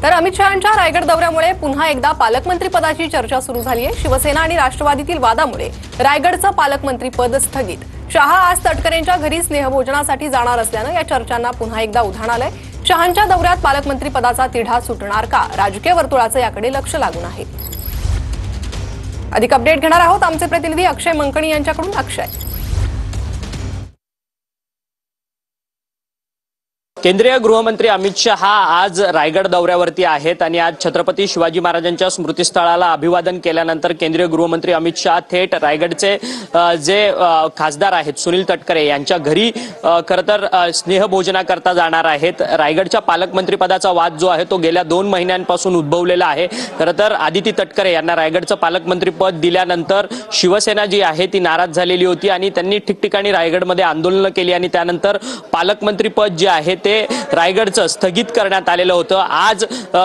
तर अमित शहांच्या रायगड दौऱ्यामुळे पुन्हा एकदा पालकमंत्री पदाची चर्चा सुरू झाली आहे। शिवसेना आणि राष्ट्रवादीतील वादामुळे रायगडचं पालकमंत्री पद स्थगित। शहा आज तटकरेंच्या घरी स्नेहभोजनासाठी जाणार असल्यानं या चर्चांना पुन्हा एकदा उधाण आलंय। शहांच्या दौऱ्यात पालकमंत्री पदाचा तिढा सुटणार का, राजकीय वर्तुळाचं याकडे लक्ष लागून आहे। अधिक अपडेट घेणार आहोत आमचे प्रतिनिधी अक्षय मंकणी यांच्याकडून। अक्षय, केंद्रीय गृहमंत्री अमित शहा आज रायगड दौऱ्यावरती आहेत आणि आज छत्रपती शिवाजी महाराजांच्या स्मृतिस्थळाला अभिवादन केल्यानंतर केंद्रीय गृहमंत्री अमित शहा थेट रायगडचे जे खासदार आहेत सुनील तटकरे यांच्या घरी खरं तर स्नेहभोजनाकरता जाणार आहेत। रायगडच्या पालकमंत्री पदाचा वाद जो आहे तो गेल्या 2 महिन्यांपासून उद्भवलेला आहे। खरं तर आदिती तटकरे यांना रायगडचं पालकमंत्री पद दिल्यानंतर शिवसेना जी आहे ती नाराज झालेली होती आणि त्यांनी ठिकठिकाणी रायगडमध्ये आंदोलनं केली आणि त्यानंतर पालकमंत्री पद जे आहे ते रायगडचं स्थगित करण्यात आलेलं होतं। आज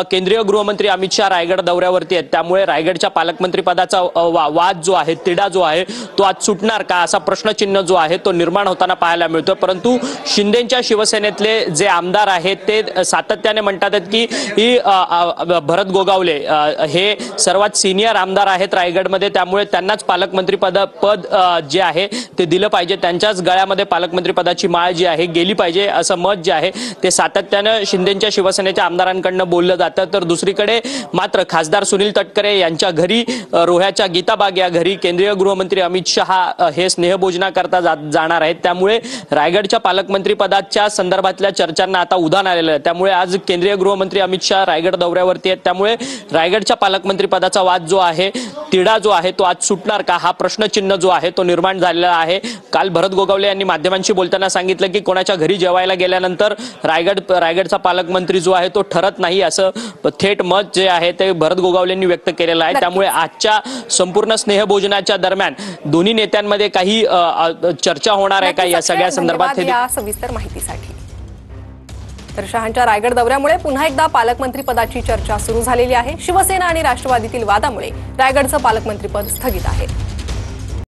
केंद्रीय गृहमंत्री अमित शहा रायगड दौऱ्यावरती आहेत, त्यामुळे रायगडच्या पालकमंत्री पदाचा वाद जो आहे, तिढा जो आहे तो आज सुटणार का असा प्रश्नचिन्ह जो आहे तो निर्माण होताना पाहायला मिळतो। परंतु शिंदेच्या शिवसेनेतले जे आमदार आहेत ते सातत्याने म्हणतात की ही भरत गोगावले हे सर्वात सिनियर आमदार आहेत रायगडमध्ये, त्यामुळे त्यांनाच पालकमंत्री पद जे आहे ते दिलं पाहिजे, त्यांच्याच गळ्यामध्ये पालकमंत्री पदाची माळ जी आहे गेली पाहिजे असं मत जे आहे ते सातत्यानं शिंदेच्या शिवसेनेच्या आमदारांकडून बोललं जातं। तर दुसरीकडे मात्र खासदार सुनील तटकरे यांच्या घरी रोह्याच्या गीताबाग या घरी केंद्रीय गृहमंत्री अमित शहा हे स्नेहभोजनाकरता जाणार आहेत, त्यामुळे रायगडच्या पालकमंत्री पदाच्या संदर्भातल्या चर्चांना आता उधाण आलेलं आहे। त्यामुळे आज केंद्रीय गृहमंत्री अमित शहा रायगड दौऱ्यावरती आहेत, त्यामुळे रायगडच्या पालकमंत्री पदाचा वाद जो आहे, तिढा जो आहे तो आज सुटणार का हा प्रश्नचिन्ह जो आहे तो निर्माण झालेला आहे। काल भरत गोगावले यांनी माध्यमांशी बोलताना सांगितलं की कोणाच्या घरी जेवायला गेल्यानंतर रायगडचा पालकमंत्री जो आहे तो ठरत नाही असं थेट मत जे आहे ते भरत गोगावलेंनी व्यक्त केलेलं आहे। त्यामुळे आजच्या संपूर्ण स्नेहभोजनाच्या दरम्यान दोन्ही नेत्यांमध्ये काही चर्चा होणार आहे का या सगळ्या संदर्भात सविस्तर माहितीसाठी। तर शहांच्या रायगड दौऱ्यामुळे पुन्हा एकदा पालकमंत्री पदाची चर्चा सुरू झालेली आहे। शिवसेना आणि राष्ट्रवादीतील वादामुळे रायगडचं पालकमंत्री पद स्थगित आहे।